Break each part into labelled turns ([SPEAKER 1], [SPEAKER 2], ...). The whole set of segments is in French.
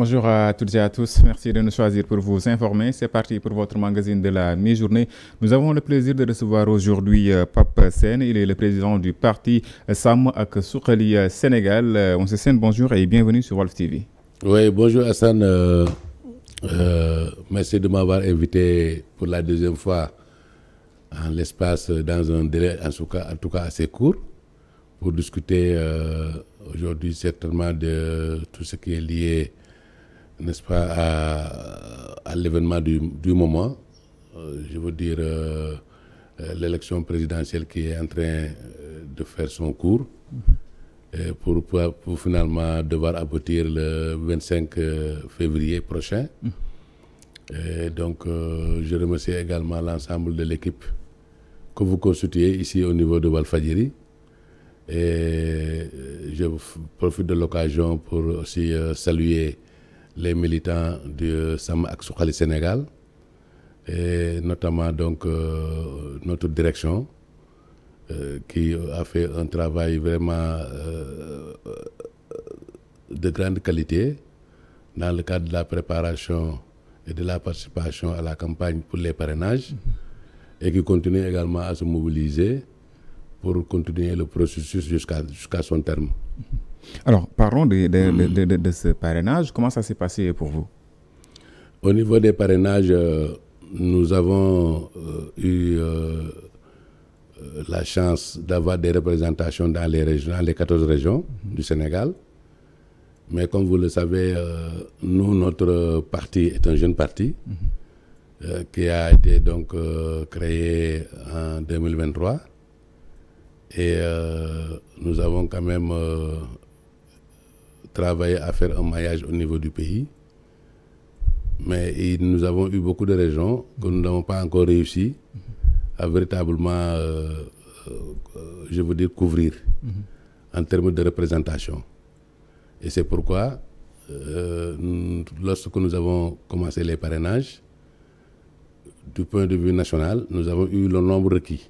[SPEAKER 1] Bonjour à toutes et à tous. Merci de nous choisir pour vous informer. C'est parti pour votre magazine de la mi-journée. Nous avons le plaisir de recevoir aujourd'hui Pape Sène. Il est le président du parti Sam ak Suxali Sénégal. Monsieur Sène, bonjour et bienvenue sur Walf TV.
[SPEAKER 2] Oui, bonjour Hassan. Merci de m'avoir invité pour la deuxième fois en l'espace dans un délai en tout cas assez court pour discuter aujourd'hui certainement de tout ce qui est lié, n'est-ce pas, à l'événement du moment. Je veux dire l'élection présidentielle qui est en train de faire son cours pour finalement devoir aboutir le 25 février prochain. Et donc je remercie également l'ensemble de l'équipe que vous constituez ici au niveau de Walfadjri. Et je profite de l'occasion pour aussi saluer les militants du Sam ak Suxali Sénégal et notamment donc notre direction qui a fait un travail vraiment de grande qualité dans le cadre de la préparation et de la participation à la campagne pour les parrainages et qui continue également à se mobiliser pour continuer le processus jusqu'à son terme.
[SPEAKER 1] Alors, parlons de ce parrainage. Comment ça s'est passé pour vous?
[SPEAKER 2] Au niveau des parrainages, nous avons eu la chance d'avoir des représentations dans les régions, dans les 14 régions du Sénégal. Mais comme vous le savez, nous, notre parti est un jeune parti qui a été donc créé en 2023. Et nous avons quand même travaillé à faire un maillage au niveau du pays. Mais nous avons eu beaucoup de régions que nous n'avons pas encore réussi à véritablement, je veux dire, couvrir en termes de représentation. Et c'est pourquoi, lorsque nous avons commencé les parrainages, du point de vue national, nous avons eu le nombre requis.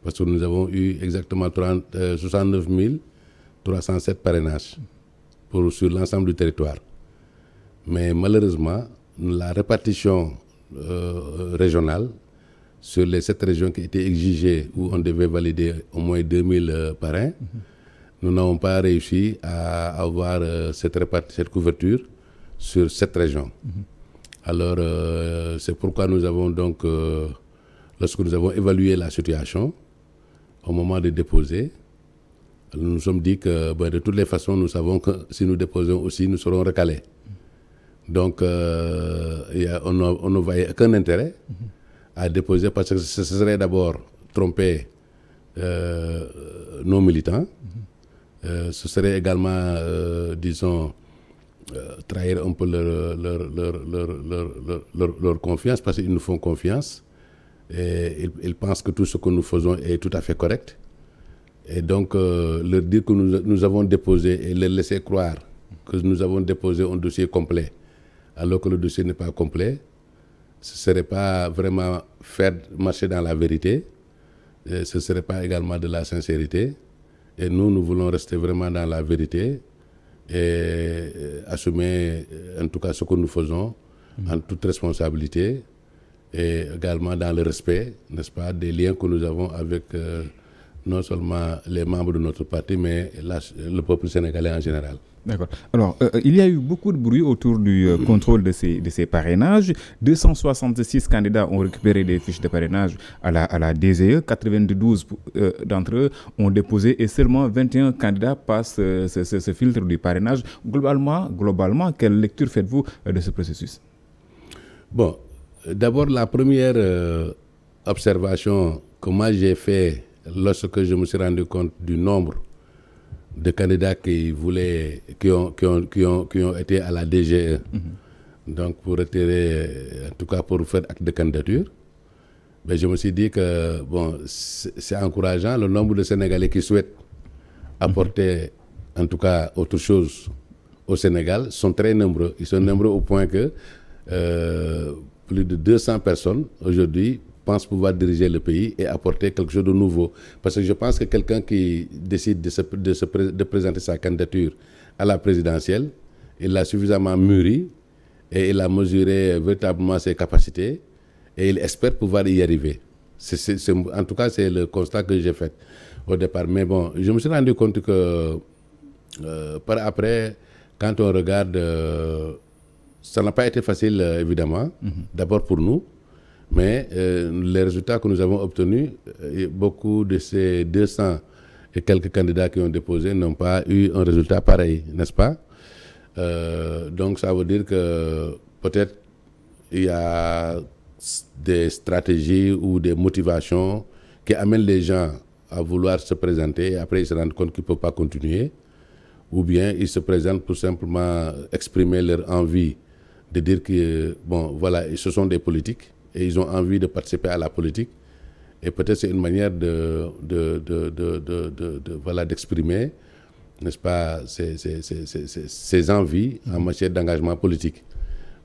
[SPEAKER 2] Parce que nous avons eu exactement 69 307 parrainages sur l'ensemble du territoire. Mais malheureusement, la répartition régionale sur les 7 régions qui étaient exigées où on devait valider au moins 2000 parrains, nous n'avons pas réussi à avoir cette couverture sur 7 régions. Alors, c'est pourquoi nous avons donc, lorsque nous avons évalué la situation, au moment de déposer, nous nous sommes dit que de toutes les façons, nous savons que si nous déposons aussi, nous serons recalés. Donc, on ne voyait aucun intérêt à déposer parce que ce serait d'abord tromper nos militants. Ce serait également, disons, trahir un peu leur confiance parce qu'ils nous font confiance et ils pensent que tout ce que nous faisons est tout à fait correct. Et donc, leur dire que nous avons déposé et leur laisser croire que nous avons déposé un dossier complet alors que le dossier n'est pas complet, ce ne serait pas vraiment faire marcher dans la vérité, et ce ne serait pas également de la sincérité. Et nous voulons rester vraiment dans la vérité et assumer en tout cas ce que nous faisons en toute responsabilité et également dans le respect, n'est-ce pas, des liens que nous avons avec non seulement les membres de notre parti, mais le peuple sénégalais en général.
[SPEAKER 1] D'accord. Alors, il y a eu beaucoup de bruit autour du contrôle de ces parrainages. 266 candidats ont récupéré des fiches de parrainage à la DGE. 92 d'entre eux ont déposé et seulement 21 candidats passent ce filtre du parrainage. Globalement, quelle lecture faites-vous de ce processus?
[SPEAKER 2] Bon, d'abord, la première observation que moi j'ai faite lorsque je me suis rendu compte du nombre de candidats qui ont été à la DGE, donc pour retirer, en tout cas pour faire acte de candidature, mais je me suis dit que bon, c'est encourageant. Le nombre de Sénégalais qui souhaitent apporter en tout cas autre chose au Sénégal sont très nombreux. Ils sont nombreux au point que plus de 200 personnes aujourd'hui pensent pouvoir diriger le pays et apporter quelque chose de nouveau. Parce que je pense que quelqu'un qui décide de présenter sa candidature à la présidentielle, il l'a suffisamment mûri et il a mesuré véritablement ses capacités et il espère pouvoir y arriver. En tout cas, c'est le constat que j'ai fait au départ. Mais bon, je me suis rendu compte que par après, quand on regarde, ça n'a pas été facile, évidemment, d'abord pour nous, mais les résultats que nous avons obtenus, beaucoup de ces 200 et quelques candidats qui ont déposé n'ont pas eu un résultat pareil, n'est-ce pas? Donc ça veut dire que peut-être il y a des stratégies ou des motivations qui amènent les gens à vouloir se présenter et après ils se rendent compte qu'ils ne peuvent pas continuer, ou bien ils se présentent pour simplement exprimer leur envie de dire que, bon, voilà, ce sont des politiques et ils ont envie de participer à la politique. Et peut-être c'est une manière voilà, d'exprimer, n'est-ce pas, ces envies en matière d'engagement politique.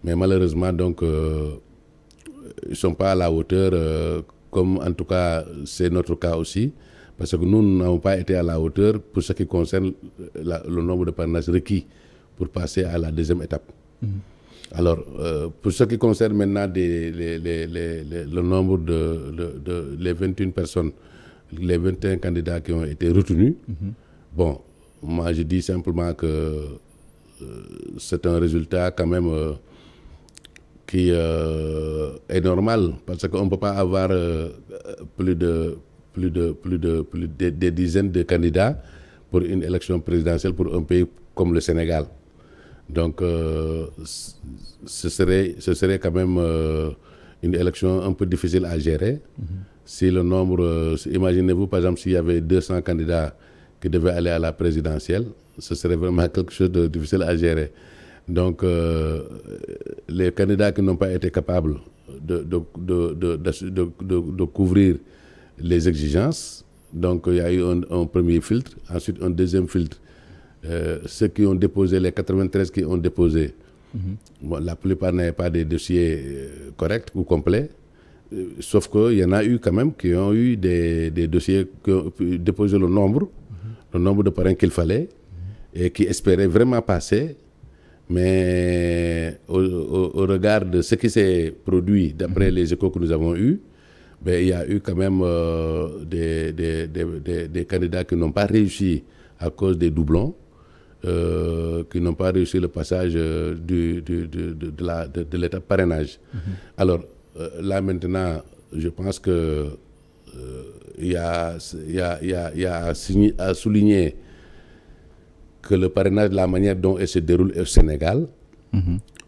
[SPEAKER 2] Mais malheureusement, donc, ils ne sont pas à la hauteur, comme en tout cas c'est notre cas aussi, parce que nous n'avons pas été à la hauteur pour ce qui concerne le nombre de parrainages requis pour passer à la deuxième étape. Alors, pour ce qui concerne maintenant le nombre les 21 personnes, les 21 candidats qui ont été retenus, bon, moi je dis simplement que c'est un résultat quand même qui est normal, parce qu'on ne peut pas avoir des dizaines de candidats pour une élection présidentielle pour un pays comme le Sénégal. Donc, ce serait quand même une élection un peu difficile à gérer. Si le nombre, imaginez-vous par exemple s'il y avait 200 candidats qui devaient aller à la présidentielle, ce serait vraiment quelque chose de difficile à gérer. Donc, les candidats qui n'ont pas été capables de couvrir les exigences, donc il y a eu un premier filtre, ensuite un deuxième filtre. Ceux qui ont déposé, les 93 qui ont déposé, bon, la plupart n'avaient pas des dossiers corrects ou complets, sauf qu'il y en a eu quand même qui ont eu des dossiers qui ont déposé le nombre de parrains qu'il fallait et qui espéraient vraiment passer, mais au regard de ce qui s'est produit d'après les échos que nous avons eus, ben, il y a eu quand même des candidats qui n'ont pas réussi à cause des doublons, qui n'ont pas réussi le passage de l'étape parrainage. Alors là maintenant, je pense que il y a à souligner que le parrainage, la manière dont il se déroule au Sénégal,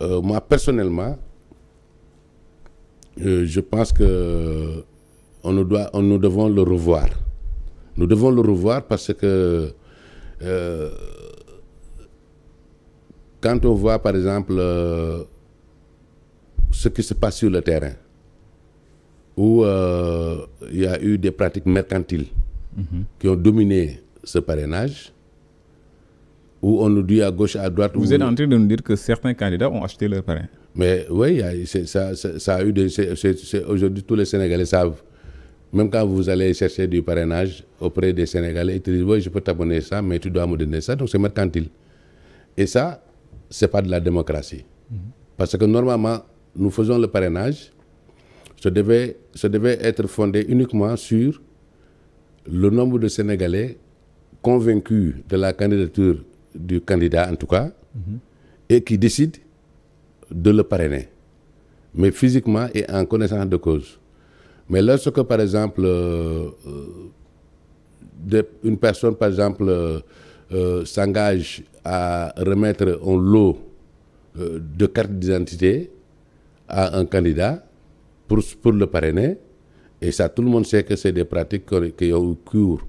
[SPEAKER 2] moi personnellement, je pense que nous devons le revoir. Nous devons le revoir parce que quand on voit par exemple ce qui se passe sur le terrain, où il y a eu des pratiques mercantiles qui ont dominé ce parrainage, où on nous dit à gauche, à droite...
[SPEAKER 1] Vous êtes en train de nous dire que certains candidats ont acheté leur parrain.
[SPEAKER 2] Mais oui, ça a eu aujourd'hui, tous les Sénégalais savent. Même quand vous allez chercher du parrainage auprès des Sénégalais, ils te disent, oui, je peux t'abonner ça, mais tu dois me donner ça. Donc c'est mercantile. Et ça, ce n'est pas de la démocratie. Parce que normalement, nous faisons le parrainage, ça devait être fondé uniquement sur le nombre de Sénégalais convaincus de la candidature du candidat, en tout cas, et qui décident de le parrainer, mais physiquement et en connaissance de cause. Mais lorsque, par exemple, une personne, par exemple, s'engage à remettre un lot de cartes d'identité à un candidat pour le parrainer, et ça, tout le monde sait que c'est des pratiques qui ont eu cours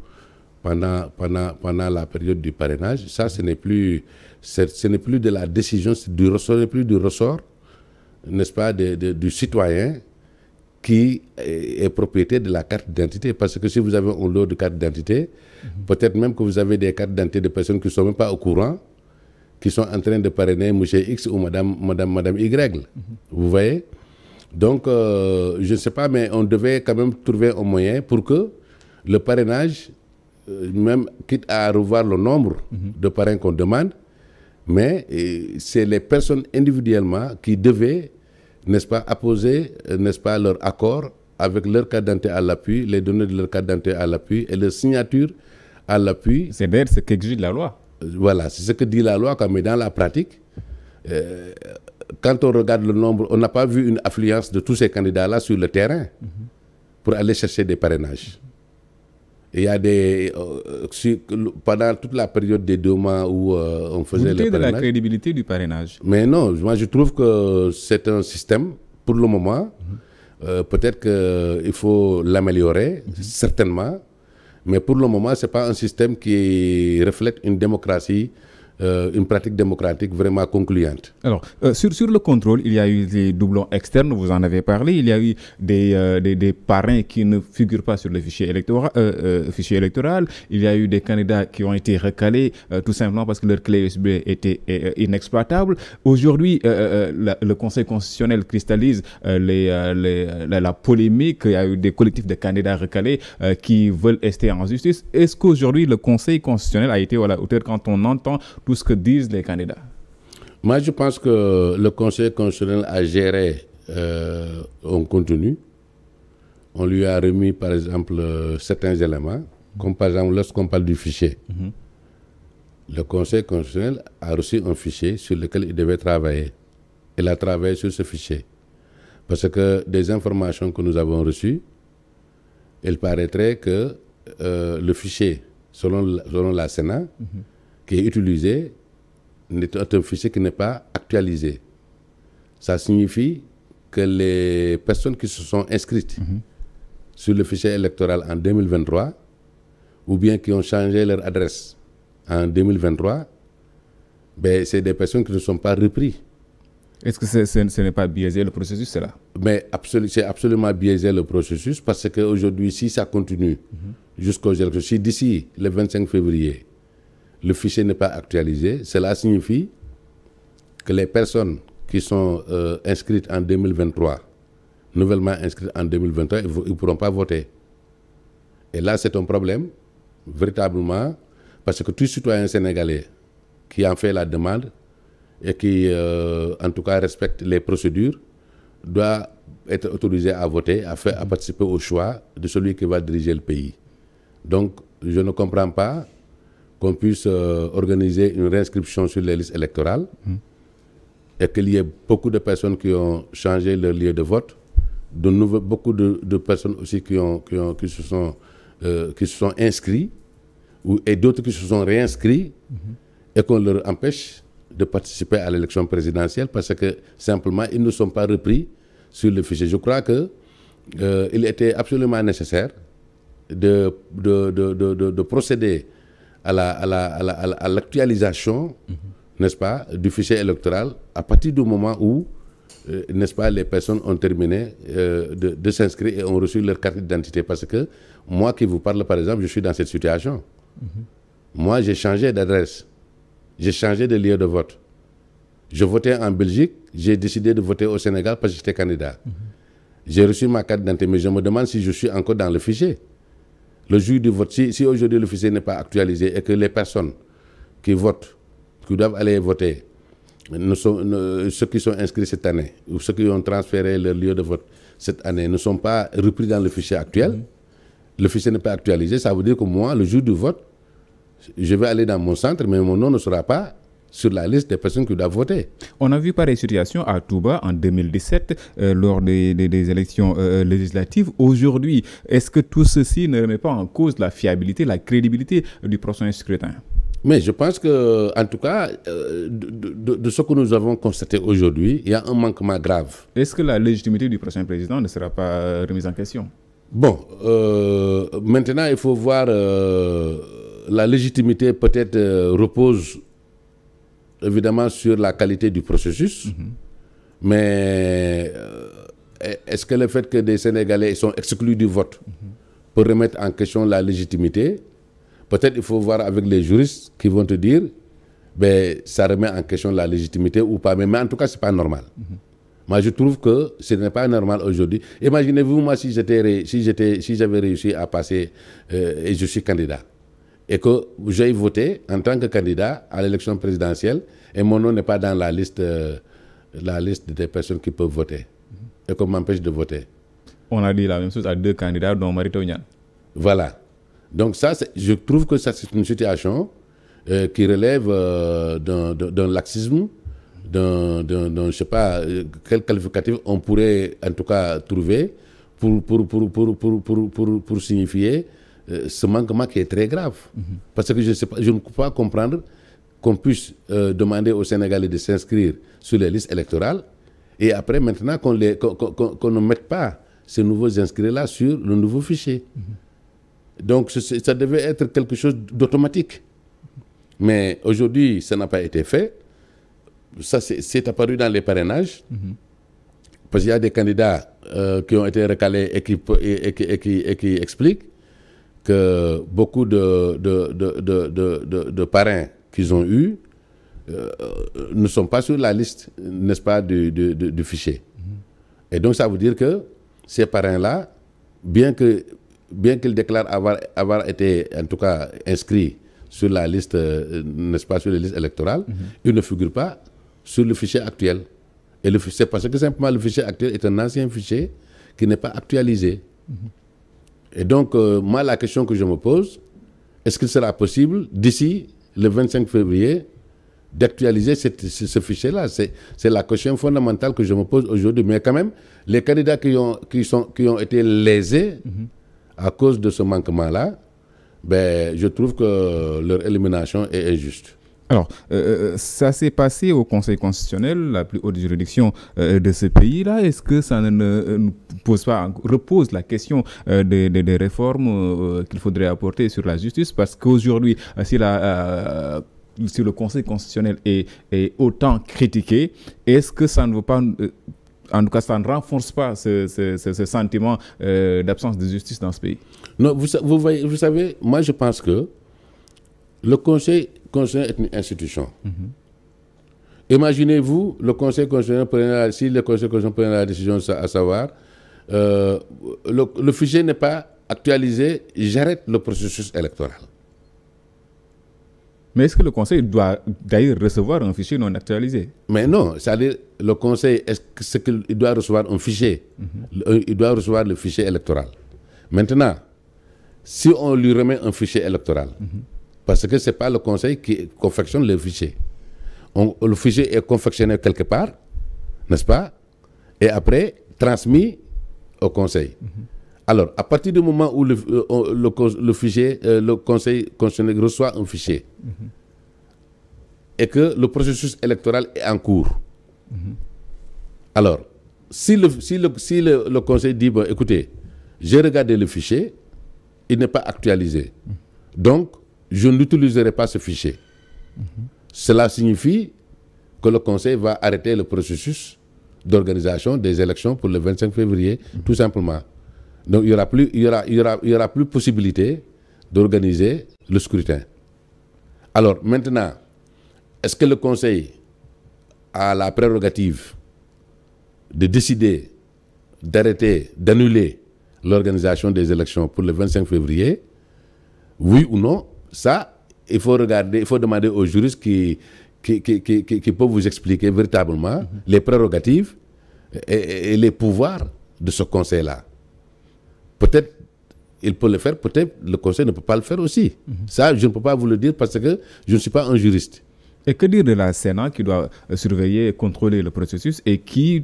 [SPEAKER 2] pendant la période du parrainage. Ça, ce n'est plus de la décision, ce n'est plus du ressort, n'est-ce pas, du citoyen qui est propriétaire de la carte d'identité. Parce que si vous avez un lot de cartes d'identité, peut-être même que vous avez des cartes d'identité de personnes qui ne sont même pas au courant, qui sont en train de parrainer M. X ou Madame Y. Vous voyez? Donc, je ne sais pas, mais on devait quand même trouver un moyen pour que le parrainage, même quitte à revoir le nombre de parrains qu'on demande, Mais c'est les personnes individuellement qui devaient, n'est-ce pas, apposer, n'est-ce pas, leur accord avec leur carte d'identité à l'appui, les données de leur carte d'identité à l'appui et leur signature à l'appui.
[SPEAKER 1] C'est d'ailleurs ce qu'exige la loi.
[SPEAKER 2] Voilà, c'est ce que dit la loi, mais dans la pratique, quand on regarde le nombre, on n'a pas vu une affluence de tous ces candidats-là sur le terrain pour aller chercher des parrainages. Il y a des... pendant toute la période des 2 mois où on faisait les parrainages...
[SPEAKER 1] de la crédibilité du parrainage.
[SPEAKER 2] Mais non, moi je trouve que c'est un système, pour le moment, peut-être qu'il faut l'améliorer, certainement, mais pour le moment, ce n'est pas un système qui reflète une démocratie, une pratique démocratique vraiment concluante.
[SPEAKER 1] Alors, sur le contrôle, il y a eu des doublons externes, vous en avez parlé. Il y a eu des parrains qui ne figurent pas sur le fichier électoral. Il y a eu des candidats qui ont été recalés tout simplement parce que leur clé USB était inexploitable. Aujourd'hui, le Conseil constitutionnel cristallise la polémique. Il y a eu des collectifs de candidats recalés qui veulent rester en justice. Est-ce qu'aujourd'hui, le Conseil constitutionnel a été à la hauteur quand on entend tout ce que disent les candidats?
[SPEAKER 2] Moi, je pense que le Conseil constitutionnel a géré en contenu. On lui a remis, par exemple, certains éléments, comme par exemple lorsqu'on parle du fichier. Le Conseil constitutionnel a reçu un fichier sur lequel il devait travailler. Il a travaillé sur ce fichier. Parce que des informations que nous avons reçues, il paraîtrait que le fichier, selon la Sénat, qui est utilisé, est un fichier qui n'est pas actualisé. Ça signifie que les personnes qui se sont inscrites sur le fichier électoral en 2023, ou bien qui ont changé leur adresse en 2023, ben, c'est des personnes qui ne sont pas reprises.
[SPEAKER 1] Est-ce que ce n'est pas biaisé le processus, c'est là?
[SPEAKER 2] Mais c'est absolument biaisé le processus parce qu'aujourd'hui, si ça continue jusqu'aux élections, si d'ici le 25 février, le fichier n'est pas actualisé, cela signifie que les personnes qui sont inscrites en 2023, nouvellement inscrites en 2023, ils ne pourront pas voter. Et là, c'est un problème, véritablement, parce que tout citoyen sénégalais qui en fait la demande et qui, en tout cas, respecte les procédures, doit être autorisé à voter, à participer au choix de celui qui va diriger le pays. Donc, je ne comprends pas qu'on puisse organiser une réinscription sur les listes électorales et qu'il y ait beaucoup de personnes qui ont changé leur lieu de vote, beaucoup de personnes aussi qui se sont inscrits et d'autres qui se sont réinscrits et qu'on leur empêche de participer à l'élection présidentielle parce que simplement ils ne sont pas repris sur le fichier. Je crois qu'il était absolument nécessaire de procéder à l'actualisation, n'est-ce pas, du fichier électoral à partir du moment où, n'est-ce pas, les personnes ont terminé de s'inscrire et ont reçu leur carte d'identité. Parce que moi qui vous parle, par exemple, je suis dans cette situation. Moi, j'ai changé d'adresse. J'ai changé de lieu de vote. Je votais en Belgique, j'ai décidé de voter au Sénégal parce que j'étais candidat. J'ai reçu ma carte d'identité, mais je me demande si je suis encore dans le fichier. Le jour du vote, si aujourd'hui le fichier n'est pas actualisé et que les personnes qui votent, qui doivent aller voter, ceux qui sont inscrits cette année, ou ceux qui ont transféré leur lieu de vote cette année, ne sont pas repris dans le fichier actuel, le fichier n'est pas actualisé, ça veut dire que moi, le jour du vote, je vais aller dans mon centre, mais mon nom ne sera pas sur la liste des personnes qui doivent voter.
[SPEAKER 1] On a vu pareille situation à Touba en 2017 lors des élections législatives. Aujourd'hui, est-ce que tout ceci ne remet pas en cause la fiabilité, la crédibilité du prochain scrutin?
[SPEAKER 2] Mais je pense que, en tout cas, de ce que nous avons constaté aujourd'hui, il y a un manquement grave.
[SPEAKER 1] Est-ce que la légitimité du prochain président ne sera pas remise en question?
[SPEAKER 2] Bon, maintenant, il faut voir, la légitimité peut-être repose évidemment sur la qualité du processus, mais est-ce que le fait que des Sénégalais sont exclus du vote peut remettre en question la légitimité? Peut-être il faut voir avec les juristes qui vont te dire ben, ça remet en question la légitimité ou pas, mais en tout cas, ce n'est pas normal. Moi, je trouve que ce n'est pas normal aujourd'hui. Imaginez-vous, moi, si j'avais réussi à passer et je suis candidat, et que j'ai voté en tant que candidat à l'élection présidentielle et mon nom n'est pas dans la liste des personnes qui peuvent voter et qu'on m'empêche de voter.
[SPEAKER 1] On a dit la même chose à 2 candidats, dont Mary Teuw Niane.
[SPEAKER 2] Voilà. Donc ça, je trouve que ça, c'est une situation qui relève d'un laxisme, je sais pas, quel qualificatif on pourrait en tout cas trouver pour signifier ce manquement qui est très grave. Parce que je ne peux pas comprendre qu'on puisse demander aux Sénégalais de s'inscrire sur les listes électorales et après maintenant qu'on ne mette pas ces nouveaux inscrits-là sur le nouveau fichier. Donc ça devait être quelque chose d'automatique. Mais aujourd'hui, ça n'a pas été fait. Ça, c'est apparu dans les parrainages. Parce qu'il y a des candidats qui ont été recalés et qui expliquent que beaucoup de parrains qu'ils ont eus ne sont pas sur la liste, n'est-ce pas, du fichier. Et donc, ça veut dire que ces parrains-là, bien qu'ils déclarent avoir été, en tout cas, inscrits sur la liste, n'est-ce pas, sur les listes électorales, ils ne figurent pas sur le fichier actuel. Et c'est parce que simplement le fichier actuel est un ancien fichier qui n'est pas actualisé. Et donc, moi, la question que je me pose, est-ce qu'il sera possible, d'ici le 25 février, d'actualiser ce fichier-là? C'est la question fondamentale que je me pose aujourd'hui. Mais quand même, les candidats qui ont été lésés à cause de ce manquement-là, ben, je trouve que leur élimination est injuste.
[SPEAKER 1] Alors, ça s'est passé au Conseil constitutionnel, la plus haute juridiction de ce pays-là. Est-ce que ça ne repose la question des réformes qu'il faudrait apporter sur la justice? Parce qu'aujourd'hui, si le Conseil constitutionnel est autant critiqué, est-ce que ça ne veut pas, en tout cas, ça ne renforce pas ce sentiment d'absence de justice dans ce pays?
[SPEAKER 2] Non, vous savez, moi je pense que le Conseil constitutionnel est une institution. Imaginez-vous le Conseil constitutionnel si le Conseil constitutionnel prenait la décision à savoir le fichier n'est pas actualisé, j'arrête le processus électoral.
[SPEAKER 1] Mais est-ce que le Conseil doit d'ailleurs recevoir un fichier non actualisé?
[SPEAKER 2] Mais non, c'est-à-dire le Conseil, est-ce qu'il doit recevoir un fichier? Il doit recevoir le fichier électoral. Maintenant, si on lui remet un fichier électoral, parce que ce n'est pas le Conseil qui confectionne le fichier. Le fichier est confectionné quelque part, n'est-ce pas? Et après, transmis au Conseil. Alors, à partir du moment où le fichier, le Conseil constitutionnel reçoit un fichier, et que le processus électoral est en cours, alors, si le Conseil dit, bon, écoutez, j'ai regardé le fichier, il n'est pas actualisé. Donc, je n'utiliserai pas ce fichier. Cela signifie que le Conseil va arrêter le processus d'organisation des élections pour le 25 février, tout simplement. Donc, il n'y aura plus possibilité d'organiser le scrutin. Alors, maintenant, est-ce que le Conseil a la prérogative de décider d'arrêter, d'annuler l'organisation des élections pour le 25 février? Oui ou non? Ça, il faut regarder, il faut demander aux juristes qui peuvent vous expliquer véritablement les prérogatives et les pouvoirs de ce Conseil-là. Peut-être il peut le faire, peut-être le Conseil ne peut pas le faire aussi. Ça, je ne peux pas vous le dire parce que je ne suis pas un juriste.
[SPEAKER 1] Et que dire de la Sénat qui doit surveiller et contrôler le processus et qui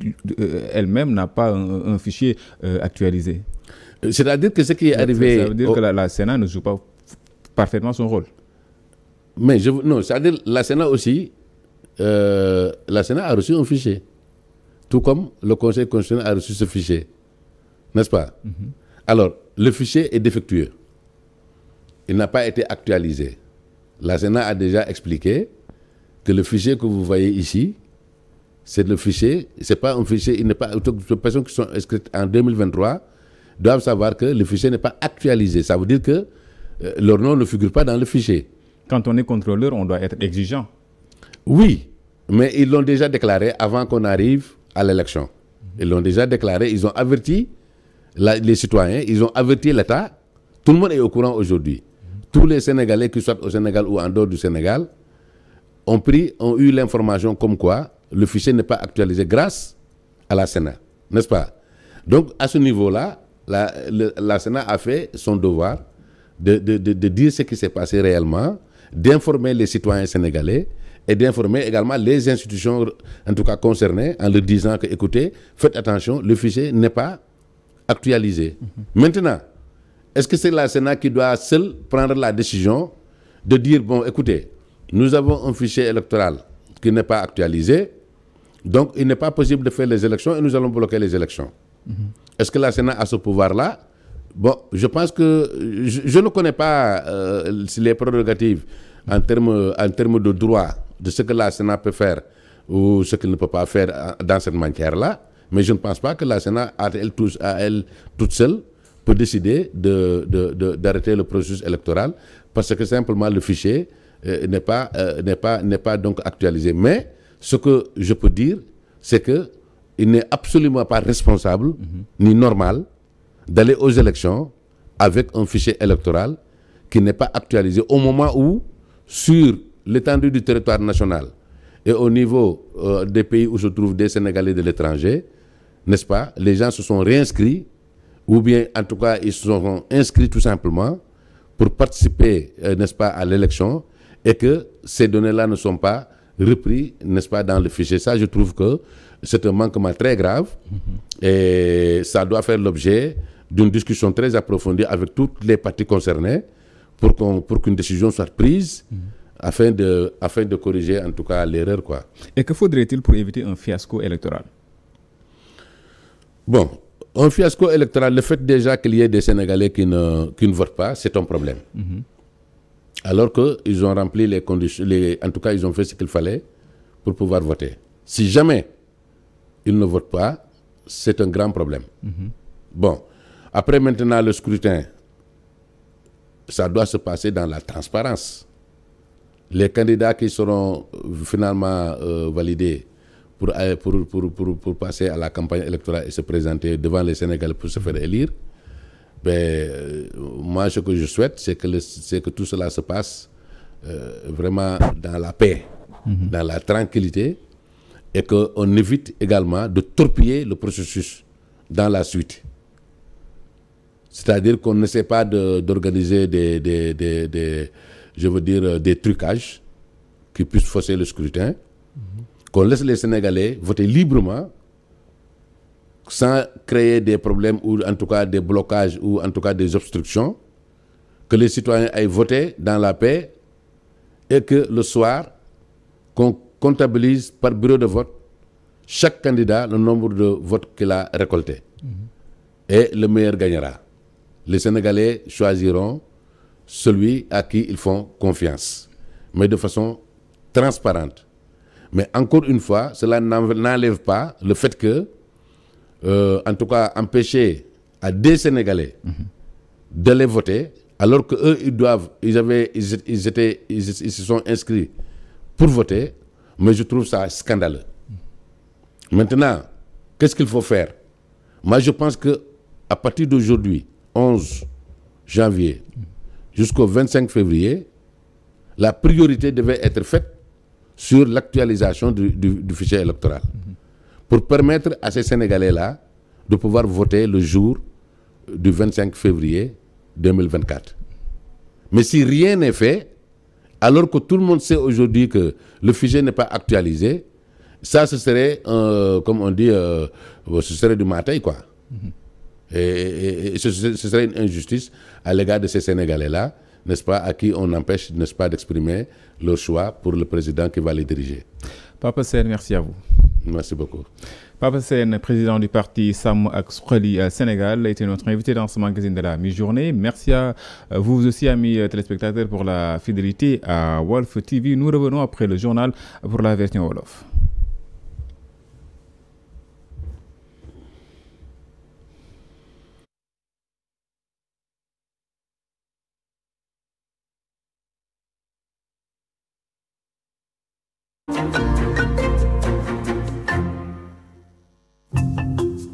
[SPEAKER 1] elle-même n'a pas un fichier actualisé?
[SPEAKER 2] C'est-à-dire que ce qui est arrivé...
[SPEAKER 1] Ça veut dire que la Sénat ne joue pas parfaitement son rôle.
[SPEAKER 2] Mais non, c'est-à-dire la Sénat aussi, la Sénat a reçu un fichier. Tout comme le Conseil constitutionnel a reçu ce fichier. N'est-ce pas? Alors, le fichier est défectueux. Il n'a pas été actualisé. La Sénat a déjà expliqué que le fichier que vous voyez ici, c'est le fichier, c'est pas un fichier, il n'est pas, les personnes qui sont inscrites en 2023 doivent savoir que le fichier n'est pas actualisé. Ça veut dire que leur nom ne figure pas dans le fichier.
[SPEAKER 1] Quand on est contrôleur, on doit être exigeant.
[SPEAKER 2] Oui, mais ils l'ont déjà déclaré avant qu'on arrive à l'élection. Ils l'ont déjà déclaré, ils ont averti les citoyens, ils ont averti l'État. Tout le monde est au courant aujourd'hui. tous les Sénégalais qui soient au Sénégal ou en dehors du Sénégal ont eu l'information comme quoi le fichier n'est pas actualisé grâce à la Sénat, n'est-ce pas? Donc à ce niveau-là, la Sénat a fait son devoir de dire ce qui s'est passé réellement, d'informer les citoyens sénégalais et d'informer également les institutions, en tout cas concernées, en leur disant que, écoutez, faites attention, le fichier n'est pas actualisé. Maintenant, est-ce que c'est la Sénat qui doit seule prendre la décision de dire, bon, écoutez, nous avons un fichier électoral qui n'est pas actualisé, donc il n'est pas possible de faire les élections et nous allons bloquer les élections. Est-ce que la Sénat a ce pouvoir-là? Bon, je pense que je ne connais pas les prérogatives en termes de droit de ce que la Sénat peut faire ou ce qu'elle ne peut pas faire dans cette matière-là, mais je ne pense pas que la Sénat, à elle toute seule, peut décider d'arrêter le processus électoral parce que simplement le fichier n'est pas donc actualisé. Mais ce que je peux dire, c'est qu'il n'est absolument pas responsable ni normal d'aller aux élections avec un fichier électoral qui n'est pas actualisé au moment où, sur l'étendue du territoire national et au niveau des pays où se trouvent des Sénégalais de l'étranger, n'est-ce pas, les gens se sont réinscrits ou bien en tout cas ils se sont inscrits tout simplement pour participer, n'est-ce pas, à l'élection et que ces données-là ne sont pas repris, n'est-ce pas, dans le fichier. Ça, je trouve que c'est un manquement très grave et ça doit faire l'objet d'une discussion très approfondie avec toutes les parties concernées pour qu'une décision soit prise afin de corriger en tout cas l'erreur, quoi.
[SPEAKER 1] Et que faudrait-il pour éviter un fiasco électoral?
[SPEAKER 2] Bon, un fiasco électoral, le fait déjà qu'il y ait des Sénégalais qui ne votent pas, c'est un problème. Alors qu'ils ont rempli les conditions, en tout cas ils ont fait ce qu'il fallait pour pouvoir voter. Si jamais ils ne votent pas, c'est un grand problème. Bon, après maintenant le scrutin, ça doit se passer dans la transparence. Les candidats qui seront finalement validés pour passer à la campagne électorale et se présenter devant les Sénégalais pour se faire élire, moi ce que je souhaite, c'est que tout cela se passe vraiment dans la paix, dans la tranquillité, et qu'on évite également de torpiller le processus dans la suite. C'est-à-dire qu'on n'essaie pas d'organiser des trucages qui puissent fausser le scrutin, qu'on laisse les Sénégalais voter librement sans créer des problèmes ou en tout cas des blocages ou en tout cas des obstructions, que les citoyens aillent voter dans la paix et que le soir, qu'on comptabilise par bureau de vote chaque candidat le nombre de votes qu'il a récolté. Et le meilleur gagnera. Les Sénégalais choisiront celui à qui ils font confiance, mais de façon transparente. Mais encore une fois, cela n'enlève pas le fait que, en tout cas, empêcher à des Sénégalais d'aller voter, alors qu'eux, ils se sont inscrits pour voter, mais je trouve ça scandaleux. Maintenant, qu'est-ce qu'il faut faire? Moi, je pense qu'à partir d'aujourd'hui, 11 janvier, jusqu'au 25 février, la priorité devait être faite sur l'actualisation du fichier électoral pour permettre à ces Sénégalais-là de pouvoir voter le jour du 25 février 2024. Mais si rien n'est fait, alors que tout le monde sait aujourd'hui que le fichier n'est pas actualisé, ça, ce serait, comme on dit, ce serait du matin, quoi. Et ce serait une injustice à l'égard de ces Sénégalais-là, n'est-ce pas, à qui on empêche, n'est-ce pas, d'exprimer leur choix pour le président qui va les diriger.
[SPEAKER 1] Papa Sène, merci à vous.
[SPEAKER 2] Merci beaucoup.
[SPEAKER 1] Papa Sène, président du parti Sam ak Suxali Sénégal, a été notre invité dans ce magazine de la mi-journée. Merci à vous aussi, amis téléspectateurs, pour la fidélité à Walf TV. Nous revenons après le journal pour la version Wolof.